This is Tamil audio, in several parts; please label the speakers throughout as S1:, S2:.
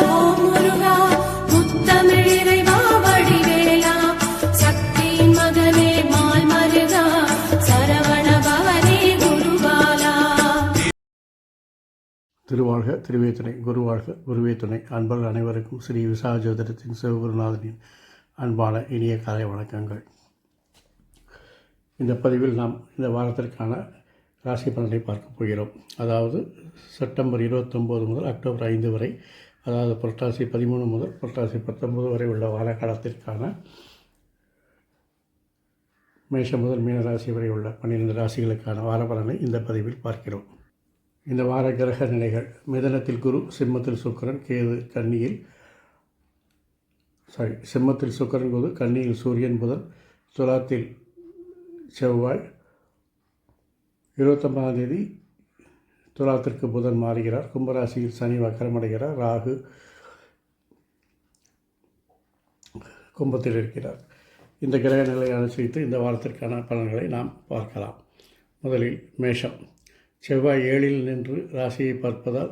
S1: ஓம் முருகா முத்தமிழிறைவா வடிவேலா சக்தியின் மகனே மால் மருகா சரவண பவனே குருபாலா.
S2: திருவாழ்க திருவே துணை, குருவாழ்க குருவே துணை. அன்பர்கள் அனைவருக்கும் ஸ்ரீ விசாகஜோதிடத்தின் சிவகுருநாதனின் அன்பான இனிய காலை வணக்கங்கள். இந்த பதிவில் நாம் இந்த வாரத்திற்கான ராசி பலனை பார்க்க போகிறோம். அதாவது செப்டம்பர் 29 முதல் அக்டோபர் 5 வரை, அதாவது புரட்டாசி 13 முதல் புரட்டாசி 19 வரை உள்ள வார காலத்திற்கான மேஷம் முதல் மீன ராசி வரை உள்ள 12 ராசிகளுக்கான வார பலனை இந்த பதிவில் பார்க்கிறோம். இந்த வார கிரக நிலைகள்: மிதனத்தில் குரு, சிம்மத்தில் சுக்கிரன், கேது, சிம்மத்தில் சுக்கிரன், குரு, கன்னியில் சூரியன், புதன், துலாத்தில் செவ்வாய். 29ஆம் தேதி துலாத்திற்கு புதன் மாறுகிறார். கும்பராசியில் சனி வக்கரமடைகிறார். ராகு கும்பத்தில் இருக்கிறார். இந்த கிரக நிலையை அனுசரித்து இந்த வாரத்திற்கான பலன்களை நாம் பார்க்கலாம். முதலில் மேஷம். செவ்வாய் 7இல் நின்று ராசியை பார்ப்பதால்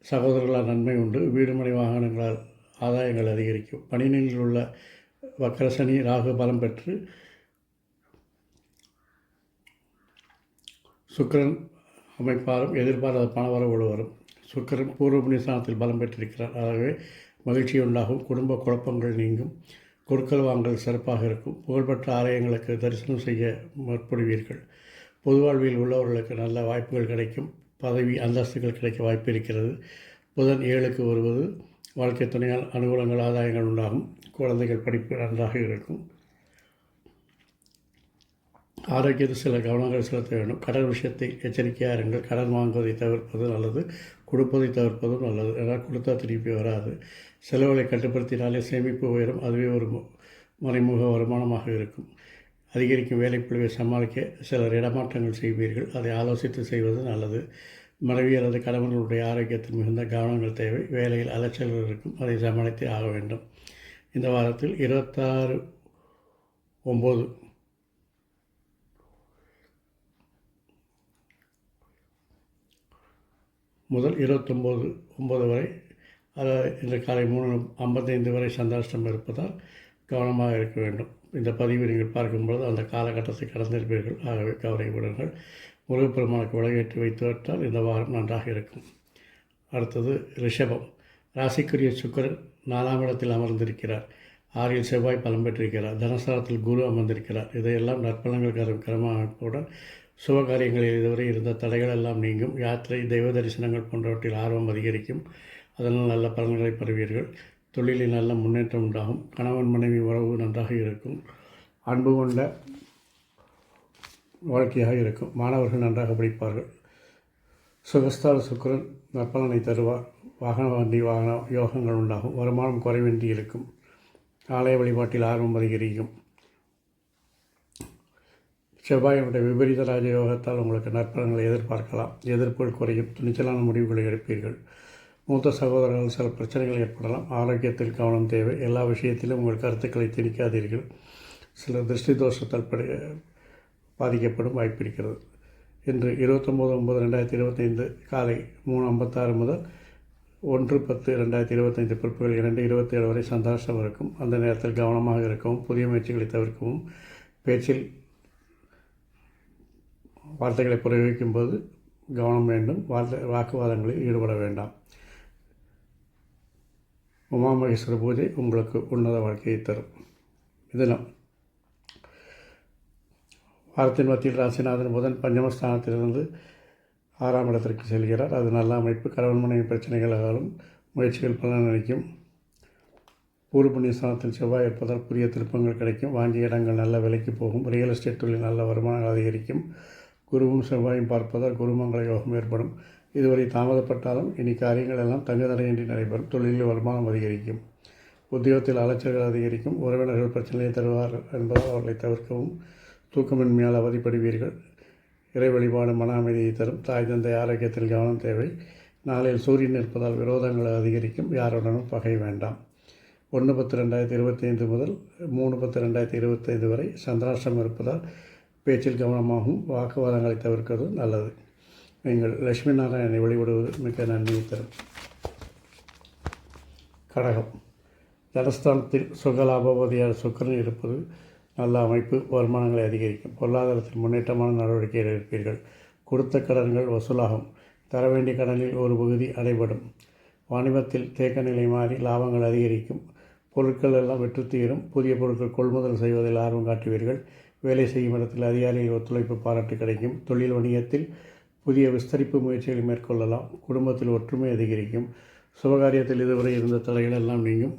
S2: சகோதரர்களால் நன்மை உண்டு. வீடுமனை வாகனங்களால் ஆதாயங்கள் அதிகரிக்கும். 12இல் உள்ள வக்கரசனி ராகு பலம் பெற்று சுக்கிரன் அமைப்பாலும் எதிர்பாராத பணவரவு வரும். சுக்கிரன் பூர்வ புண்ணியஸ்தானத்தில் பலம் பெற்றிருக்கிறார். ஆகவே மகிழ்ச்சி உண்டாகும். குடும்ப குழப்பங்கள் நீங்கும். கொடுக்கல் வாங்கல் சிறப்பாக இருக்கும். புகழ்பெற்ற ஆலயங்களுக்கு தரிசனம் செய்ய முற்படுவீர்கள். பொது வாழ்வில் உள்ளவர்களுக்கு நல்ல வாய்ப்புகள் கிடைக்கும். பதவி அந்தஸ்துகள் கிடைக்க வாய்ப்பு இருக்கிறது. புதன் 7க்கு வருவது வாழ்க்கை துணையால் அனுகூலங்கள் ஆதாயங்கள் உண்டாகும். குழந்தைகள் படிப்பு நன்றாக இருக்கும். ஆரோக்கியத்தில் சில கவனங்கள் செலுத்த வேண்டும். கடன் விஷயத்தை எச்சரிக்கையாக இருங்கள். கடன் வாங்குவதை தவிர்ப்பது நல்லது. கொடுப்பதை தவிர்ப்பதும் நல்லது. ஏனால் கொடுத்தா திருப்பி வராது. செலவுகளை கட்டுப்படுத்தினாலே சேமிப்பு உயரும். அதுவே ஒரு மறைமுக வருமானமாக இருக்கும். அதிகரிக்கும் வேலைப்பளுவை சமாளிக்க சிலர் இடமாற்றங்கள் செய்வீர்கள். அதை ஆலோசித்து செய்வது நல்லது. மனைவி அல்லது கணவர்களுடைய ஆரோக்கியத்தில் மிகுந்த கவனங்கள் தேவை. வேலையில் அலைச்சல்கள் இருக்கும். அதை சமாளித்தே ஆக வேண்டும். இந்த வாரத்தில் 26/9 முதல் 29/9 வரை, அதாவது இன்று காலை 3:55 வரை சந்திராஷ்டமம் இருப்பதால் கவனமாக இருக்க வேண்டும். இந்த பதிவை நீங்கள் பார்க்கும்பொழுது அந்த காலகட்டத்தை கடந்திருப்பீர்கள். ஆகவே கவலைப்படுங்கள். முருகப்பெருமானுக்கு விளக்கேற்றி வைத்துவிட்டால் இந்த வாரம் நன்றாக இருக்கும். அடுத்தது ரிஷபம். ராசிக்குரிய சுக்கிரன் 4ஆம் இடத்தில் அமர்ந்திருக்கிறார். 6இல் செவ்வாய் பலம் பெற்றிருக்கிறார். தனஸ்தானத்தில் குரு அமர்ந்திருக்கிறார். இதையெல்லாம் நற்பலன்கள் கரமான அமைப்புடன் சுபகாரியங்களில் இதுவரை இருந்த தடைகள் எல்லாம் நீங்கும். யாத்திரை, தெய்வ தரிசனங்கள் போன்றவற்றில் ஆர்வம் அதிகரிக்கும். அதனால் நல்ல பலன்களை பெறுவீர்கள். தொழிலில் நல்ல முன்னேற்றம் உண்டாகும். கணவன் மனைவி உறவு நன்றாக இருக்கும். அன்பு கொண்ட வாழ்க்கையாக இருக்கும். மாணவர்கள் நன்றாக படிப்பார்கள். சுகஸ்தான சுக்கிரன் நற்பலனை தருவார். வாகன யோகங்கள் உண்டாகும். வருமானம் குறைவின்றி இருக்கும். ஆலய வழிபாட்டில் ஆர்வம் அதிகரிக்கும். செவ்வாயினுடைய விபரீத ராஜயோகத்தால் உங்களுக்கு நற்பலன்களை எதிர்பார்க்கலாம். எதிர்ப்புகள் குறையும். துணிச்சலான முடிவுகளை எடுப்பீர்கள். மூத்த சகோதரர்கள் சில பிரச்சனைகள் ஏற்படலாம். ஆரோக்கியத்தில் கவனம் தேவை. எல்லா விஷயத்திலும் உங்கள் கருத்துக்களை திணிக்காதீர்கள். சில திருஷ்டி தோஷத்தால் பாதிக்கப்படும் வாய்ப்பு இருக்கிறது. இன்று 29/9/2025 காலை 3:56 முதல் 1:10/2025 பிற்பகல் 2:27 வரை சந்திராஷ்டமம் இருக்கும். அந்த நேரத்தில் கவனமாக இருக்கவும், புதிய முயற்சிகளை தவிர்க்கவும், பேச்சில் வார்த்தைகளை பிரயோகிக்கும் போது கவனம் வேண்டும். வாக்குவாதங்களில் ஈடுபட வேண்டாம். உமா மகேஸ்வர பூஜை உங்களுக்கு உன்னத வாழ்க்கையை தரும். மிதுனம். வாரத்தின் மத்தியில் ராசிநாதன் புதன் பஞ்சமஸ்தானத்திலிருந்து 6ஆம் இடத்திற்கு செல்கிறார். அது நல்ல அமைப்பு. கணவன் மனைவி பிரச்சனைகளாலும் முயற்சிகள் பலனளிக்கும். பூர்வ புண்ணியஸ்தானத்தில் செவ்வாய் இருப்பதால் புதிய திருப்பங்கள் கிடைக்கும். வாங்கிய இடங்கள் நல்ல விலைக்கு போகும். ரியல் எஸ்டேட் தொழில் நல்ல வருமானம் அதிகரிக்கும். குருவும் செவ்வாயும் பார்ப்பதால் குருமங்கள யோகம் ஏற்படும். இதுவரை தாமதப்பட்டாலும் இனி காரியங்கள் எல்லாம் தங்குதடையின்றி நடைபெறும். தொழிலில் வருமானம் அதிகரிக்கும். உத்தியோகத்தில் அலைச்சல்கள் அதிகரிக்கும். உறவினர்கள் பிரச்சனையை தருவார்கள் என்பதால் அவர்களை தவிர்க்கவும். தூக்கமின்மையால் அவதிப்படுவீர்கள். இறை வழிபாடு மன அமைதியை தரும். தாய் தந்தை ஆரோக்கியத்தில் கவனம் தேவை. நாளில் சூரியன் இருப்பதால் விரோதங்கள் அதிகரிக்கும். யாருடனும் பகை வேண்டாம். 1/10/2025 முதல் 3/10/2025 வரை சந்திராஷ்டமம் இருப்பதால் பேச்சில் கவனமாகவும் வாக்குவாதங்களை தவிர்ப்பது நல்லது. நீங்கள் லட்சுமி நாராயணனை வழிபடுவது மிக நன்மையை தரும். கடகம் தனஸ்தானத்தில் சுகலாபவதியான சுக்கிரன் இருப்பது நல்ல அமைப்பு. வருமானங்களை அதிகரிக்கும். பொருளாதாரத்தில் முன்னேற்றமான நடவடிக்கைகள் எடுப்பீர்கள். கொடுத்த கடன்கள் வசூலாகும். தர வேண்டிய கடனில் ஒரு பகுதி அடைபடும். வாணிபத்தில் தேக்க நிலை மாறி லாபங்கள் அதிகரிக்கும். பொருட்கள் எல்லாம் வெற்று தீரும். புதிய பொருட்கள் கொள்முதல் செய்வதில் ஆர்வம் காட்டுவீர்கள். வேலை செய்யும் இடத்தில் அதிகாரிகள் ஒத்துழைப்பு பாராட்டு கிடைக்கும். தொழில் வணிகத்தில் புதிய விஸ்தரிப்பு முயற்சிகளை மேற்கொள்ளலாம். குடும்பத்தில் ஒற்றுமை அதிகரிக்கும். சுபகாரியத்தில் இதுவரை இருந்த தடைகள் எல்லாம் நீங்கும்.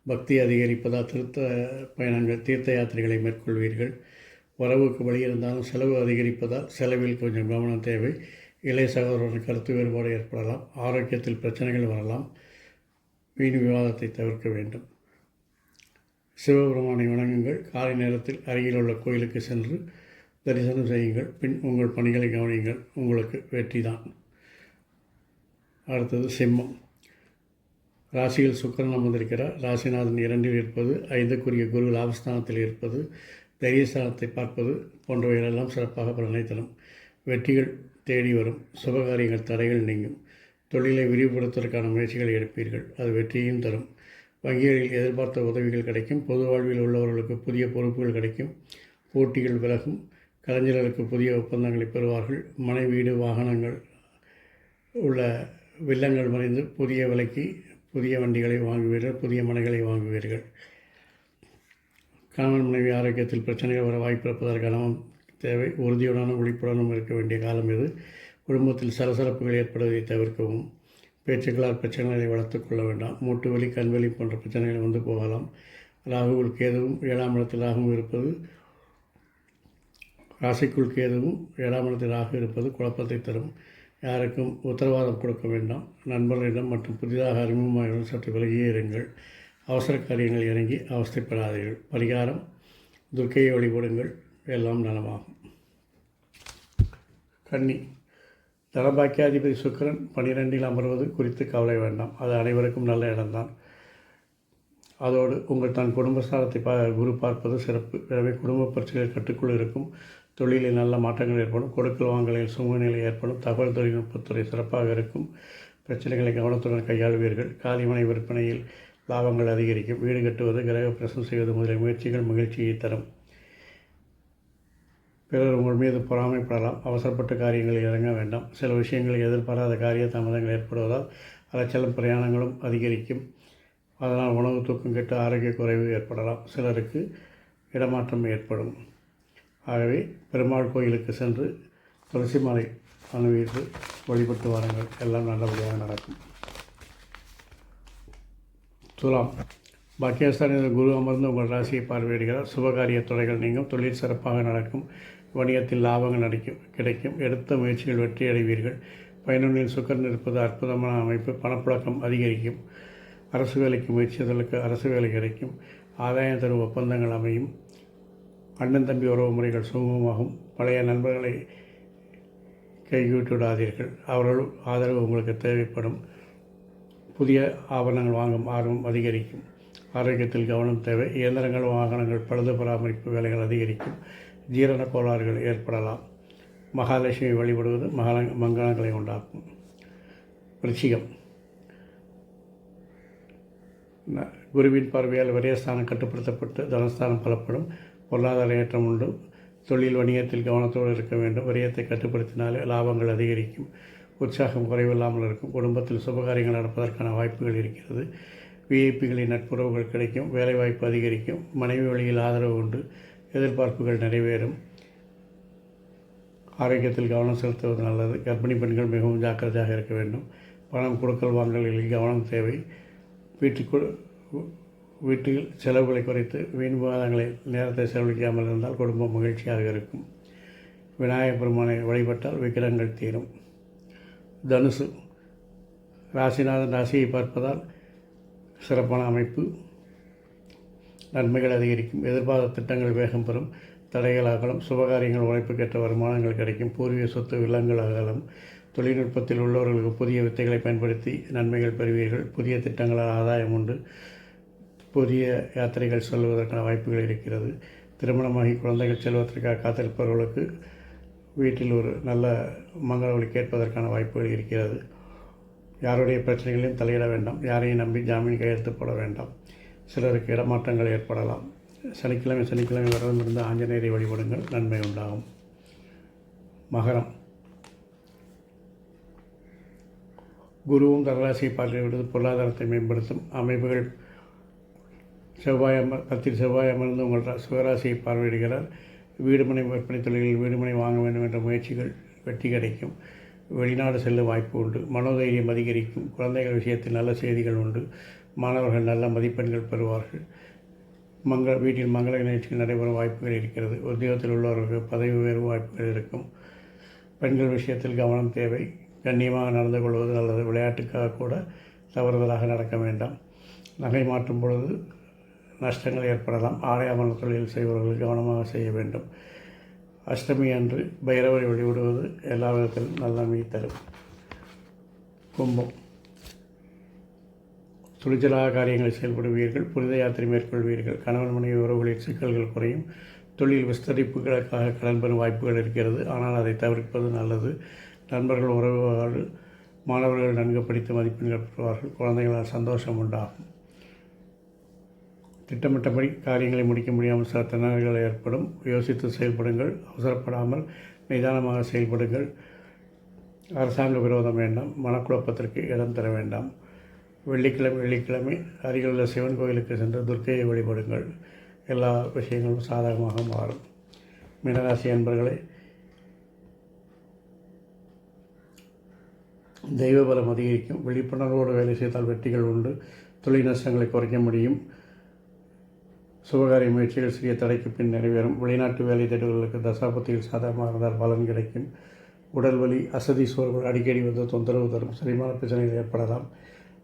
S2: பக்தி அதிகரிப்பதால் தீர்த்த யாத்திரைகளை மேற்கொள்வீர்கள். வரவுக்கு வழி இருந்தாலும் செலவு அதிகரிப்பதால் செலவில் கொஞ்சம் கவனம் தேவை. இளைய சகோதரன் கருத்து வேறுபாடு ஏற்படலாம். ஆரோக்கியத்தில் பிரச்சனைகள் வரலாம். வீண் விவாதத்தை தவிர்க்க வேண்டும். சிவபெருமானை வணங்குங்கள். காலை நேரத்தில் அருகில் உள்ள கோயிலுக்கு சென்று தரிசனம் செய்யுங்கள். பின் உங்கள் பணிகளை கவனியுங்கள். உங்களுக்கு வெற்றி தான். அடுத்தது சிம்மம். ராசியில் சுக்கிரன் அமர்ந்திருக்கிறார். ராசிநாதன் 2இல் இருப்பது, 5க்குரிய குரு லாபஸ்தானத்தில் இருப்பது, தைரியஸ்தானத்தை பார்ப்பது போன்றவைகளெல்லாம் சிறப்பாக பலனை தரும். வெற்றிகள் தேடி வரும். சுபகாரியங்கள் தடைகள் நீங்கும். தொழிலை விரிவுபடுத்துவதற்கான முயற்சிகளை எடுப்பீர்கள். அது வெற்றியையும் தரும். வங்கிகளில் எதிர்பார்த்த உதவிகள் கிடைக்கும். பொது வாழ்வில் உள்ளவர்களுக்கு புதிய பொறுப்புகள் கிடைக்கும். போட்டிகள் விலகும். கலைஞர்களுக்கு புதிய ஒப்பந்தங்களை பெறுவார்கள். மனை, வீடு, வாகனங்கள் உள்ள வில்லங்கள் மறைந்து புதிய விலைக்கு புதிய வண்டிகளை வாங்குவீர்கள். புதிய மனைகளை வாங்குவீர்கள். கணவன் மனைவி ஆரோக்கியத்தில் பிரச்சனைகள் வர வாய்ப்பு இருப்பதற்கான தேவை. உறுதியுடனும் விழிப்புடனும் இருக்க வேண்டிய காலம் இது. குடும்பத்தில் சலசலப்புகள் ஏற்படுவதை தவிர்க்கவும். பேச்சுக்களால் பிரச்சனைகளை வளர்த்து கொள்ள வேண்டாம். மூட்டு வலி, கண்வலி போன்ற பிரச்சனைகள் வந்து போகலாம். ராகுவில் கேதுவும் 7ஆம் இடத்தில் ராகுவும் இருப்பது, ராசிக்குள் கேதுவும் 7ஆம் இடத்தில் ராகு இருப்பது குழப்பத்தை தரும். யாருக்கும் உத்தரவாதம் கொடுக்க வேண்டாம். நண்பர்களிடம் மற்றும் புதிதாக அறிமுகமாகியுடன் சற்று விலகியே இருங்கள். அவசர காரியங்கள் இறங்கி அவஸ்தைப்படாதீர்கள். பரிகாரம் துர்க்கையை வழிபடுங்கள். எல்லாம் நலமாகும். கன்னி. தனபாக்கியாதிபதி சுக்கிரன் 12இல் அமர்வது குறித்து கவலை வேண்டாம். அது அனைவருக்கும் நல்ல இடம்தான். அதோடு உங்கள் தன் குடும்பஸ்தானத்தை குரு பார்ப்பது சிறப்பு. எனவே குடும்ப பிரச்சனைகள் கட்டுக்குள் இருக்கும். தொழிலில் நல்ல மாற்றங்கள் ஏற்படும். கொடுக்கல் வாங்கலில் சுமநிலை ஏற்படும். தகவல் தொழில்நுட்பத்துறை சிறப்பாக இருக்கும். பிரச்சனைகளை கவனத்துடன் கையாளுவீர்கள். காலிமனை விற்பனையில் லாபங்கள் அதிகரிக்கும். வீடு கட்டுவது, கிரக பிரசனம் செய்வது முதலிய முயற்சிகள் மகிழ்ச்சியை தரும். பிறர் உங்கள் மீது பொறாமைப்படலாம். அவசரப்பட்ட காரியங்களில் இறங்க வேண்டாம். சில விஷயங்களில் எதிர்பாராத காரிய தாமதங்கள் ஏற்படுவதால் அலைச்சலும் பிரயாணங்களும் அதிகரிக்கும். அதனால் உணவு தூக்கம் கெட்டு ஆரோக்கிய குறைவு ஏற்படலாம். சிலருக்கு இடமாற்றம் ஏற்படும். ஆகவே பெருமாள் கோயிலுக்கு சென்று துளசி மாலை அணிவித்து வழிபட்டு வாருங்கள். எல்லாம் நல்லபடியாக நடக்கும். துலாம். பாக்கியஸ்தானில் குரு அமர்ந்து உங்கள் ராசியை பார்வையிடுகிறார். சுபகாரிய துறைகள் நீங்கும். தொழில் சிறப்பாக நடக்கும். வணிகத்தில் லாபங்கள் கிடைக்கும். எடுத்த முயற்சிகள் வெற்றி அடைவீர்கள். 11இல் சுக்கிரன் இருப்பது அற்புதமான அமைப்பு. பணப்புழக்கம் அதிகரிக்கும். அரசு வேலைக்கு முயற்சிகளுக்கு அரசு வேலை கிடைக்கும். ஆதாயம் தரும் ஒப்பந்தங்கள் அமையும். அண்ணன் தம்பி உறவு முறைகள் சுமூகமாகும். பழைய நண்பர்களை கைவிட்டு விடாதீர்கள். அவர்கள் ஆதரவு உங்களுக்கு தேவைப்படும். புதிய ஆபரணங்கள் வாங்கும் ஆர்வம் அதிகரிக்கும். ஆரோக்கியத்தில் கவனம் தேவை. இயந்திரங்கள், வாகனங்கள் பழுது பராமரிப்பு வேலைகள் அதிகரிக்கும். ஜீரண கோளாறுகள் ஏற்படலாம். மகாலட்சுமி வழிபடுவது மங்களங்களை உண்டாக்கும். விருச்சிகம். குருவின் பார்வையால் விரயஸ்தானம் கட்டுப்படுத்தப்பட்டு தனஸ்தானம் பலப்படும். பொருளாதார ஏற்றம் உண்டு. தொழில் வணிகத்தில் கவனத்தோடு இருக்க வேண்டும். விரயத்தை கட்டுப்படுத்தினாலே லாபங்கள் அதிகரிக்கும். உற்சாகம் குறைவில்லாமல் இருக்கும். குடும்பத்தில் சுபகாரியங்கள் நடப்பதற்கான வாய்ப்புகள் இருக்கிறது. விஐபிகளின் நட்புறவுகள் கிடைக்கும். வேலைவாய்ப்பு அதிகரிக்கும். மனைவி வழியில் ஆதரவு உண்டு. எதிர்பார்ப்புகள் நிறைவேறும். ஆரோக்கியத்தில் கவனம் செலுத்துவது நல்லது. கர்ப்பிணி பெண்கள் மிகவும் ஜாக்கிரதையாக இருக்க வேண்டும். பணம் கொடுக்கல் வாங்கல்களில் கவனம் தேவை. வீட்டில் செலவுகளை குறைத்து வீண் விவாதங்களை நேரத்தை செலவழிக்காமல் இருந்தால் குடும்பம் மகிழ்ச்சியாக இருக்கும். விநாயகப் பெருமானை வழிபட்டால் விக்கிரங்கள் தீரும். தனுசு. ராசிநாதன் ராசியை பார்ப்பதால் சிறப்பான அமைப்பு. நன்மைகள் அதிகரிக்கும். எதிர்பார்த்த திட்டங்கள் வேகம் பெறும். தடைகள் அகலும். சுபகாரியங்கள் உழைப்புக்கேற்ற வருமானங்கள் கிடைக்கும். பூர்வீக சொத்து வில்லங்கள் அகலும். தொழில்நுட்பத்தில் உள்ளவர்களுக்கு புதிய வித்தைகளை பயன்படுத்தி நன்மைகள் பெறுவீர்கள். புதிய திட்டங்களால் ஆதாயம் உண்டு. புதிய யாத்திரைகள் செல்வதற்கான வாய்ப்புகள் இருக்கிறது. திருமணமாகி குழந்தைகள் செல்வதற்காக காத்திருப்பவர்களுக்கு வீட்டில் ஒரு நல்ல மங்கள ஒலி கேட்பதற்கான வாய்ப்புகள் இருக்கிறது. யாருடைய பிரச்சனைகளையும் தலையிட வேண்டாம். யாரையும் நம்பி ஜாமீன் கையெழுத்து போட வேண்டாம். சிலருக்கு இடமாற்றங்கள் ஏற்படலாம். சனிக்கிழமை விரதம் இருந்து ஆஞ்சநேயரை வழிபடுங்கள், நன்மை உண்டாகும். மகரம். குருவும் தனராசியை பார்வையிடுவது பொருளாதாரத்தை மேம்படுத்தும் அமைப்புகள். செவ்வாய் அமர்ந்து உங்கள் சிவராசியை பார்வையிடுகிறார். வீடுமனை விற்பனை தொழில்களில் வீடுமனை வாங்க வேண்டும் என்ற முயற்சிகள் வெற்றி கிடைக்கும். வெளிநாடு செல்ல வாய்ப்பு உண்டு. மனோதைரியம் அதிகரிக்கும். குழந்தைகள் விஷயத்தில் நல்ல செய்திகள் உண்டு. மாணவர்கள் நல்ல மதிப்பெண்கள் பெறுவார்கள். வீட்டில் மங்கள நிகழ்ச்சிகள் நடைபெறும் வாய்ப்புகள் இருக்கிறது. உத்தியோகத்தில் உள்ளவர்களுக்கு பதவி உயர்வு வாய்ப்புகள் இருக்கும். பெண்கள் விஷயத்தில் கவனம் தேவை. கண்ணியமாக நடந்து கொள்வது நல்லது. விளையாட்டுக்காக கூட தவறுதலாக நடக்க வேண்டாம். நகை மாற்றும் பொழுது நஷ்டங்கள் ஏற்படலாம். ஆடை ஆபரண தொழில் செய்பவர்கள் கவனமாக செய்ய வேண்டும். அஷ்டமி அன்று பைரவரை வழிவிடுவது எல்லா விதத்திலும் நன்மை தரும். கும்பம். துணிச்சலாக காரியங்களை செயல்படுவீர்கள். புனித யாத்திரை மேற்கொள்வீர்கள். கணவன் மனைவி உறவுகளில் சிக்கல்கள் குறையும். தொழில் விஸ்தரிப்புகளுக்காக கடன் பெறும் வாய்ப்புகள் இருக்கிறது. ஆனால் அதை தவிர்ப்பது நல்லது. நண்பர்கள் உறவுகள் மாணவர்கள் நன்கு படித்து மதிப்பெண்கள் பெறுவார்கள். குழந்தைகளால் சந்தோஷம் உண்டாகும். திட்டமிட்டபடி காரியங்களை முடிக்க முடியாமல் சில திணறல்கள் ஏற்படும். யோசித்து செயல்படுங்கள். அவசரப்படாமல் நிதானமாக செயல்படுங்கள். அரசாங்க விரோதம் வேண்டாம். மனக்குழப்பத்திற்கு இடம் தர வேண்டாம். வெள்ளிக்கிழமை அருகிலுள்ள சிவன் கோயிலுக்கு சென்று துர்க்கையை வழிபடுங்கள். எல்லா விஷயங்களும் சாதகமாக மாறும். மீனராசி அன்பர்களே, தெய்வ பலம் அதிகரிக்கும். விழிப்புணர்வோடு வேலை செய்தால் வெற்றிகள் உண்டு. தொழில் நஷ்டங்களை குறைக்க முடியும். சுபகாரிய முயற்சிகள் சிறிய தடைக்கு பின் நிறைவேறும். வெளிநாட்டு வேலை தேடுவர்களுக்கு தசாபத்தியில் சாதகமாக இருந்தால் பலன் கிடைக்கும். உடல் வலி, அசதி, சோர்வுகள் அடிக்கடி வந்து தொந்தரவு தரும். செரிமான பிரச்சனைகள் ஏற்படலாம்.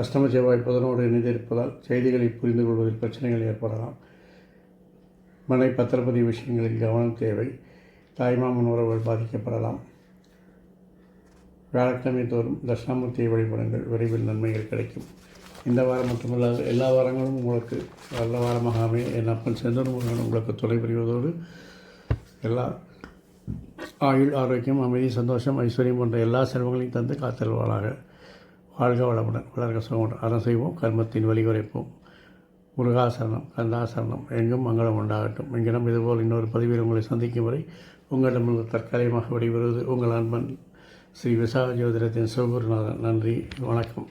S2: அஷ்டம செவ்வாய் புதனோடு இணைந்திருப்பதால் செய்திகளை புரிந்து கொள்வதில் பிரச்சனைகள் ஏற்படலாம். மனை பத்திரப்பதிவு விஷயங்களில் கவனம் தேவை. தாய்மாமன் உறவுகள் பாதிக்கப்படலாம். வியாழக்கிழமை தோறும் தட்சிணாமூர்த்தியை வழிபடுங்கள். விரைவில் நன்மைகள் கிடைக்கும். இந்த வாரம் மட்டுமல்லாது எல்லா வாரங்களும் உங்களுக்கு நல்ல வாரமாக அமைய என் அப்பன் செந்தூர் முருகன் உங்களுக்கு துணை புரிவதோடு எல்லா ஆயுள், ஆரோக்கியம், அமைதி, சந்தோஷம், ஐஸ்வர்யம் போன்ற எல்லா செல்வங்களையும் தந்து காத்தல்வாளாக. வாழ்க வளமுடன், வளர்க சுகமுடன். அறம் செய்வோம், கர்மத்தின் வழி குறைப்போம். முருகாசரணம், கந்தாசரணம், எங்கும் மங்களம் உண்டாகட்டும். எங்கிடம் இதுபோல் இன்னொரு பதிவில் உங்களை சந்திக்கும் வரை உங்களிடமிருந்து தற்காலிகமாக விடைபெறுவது உங்கள் அன்பன் ஸ்ரீ விசாக ஜோதிடத்தின் சிவகுருநாதன். நன்றி, வணக்கம்.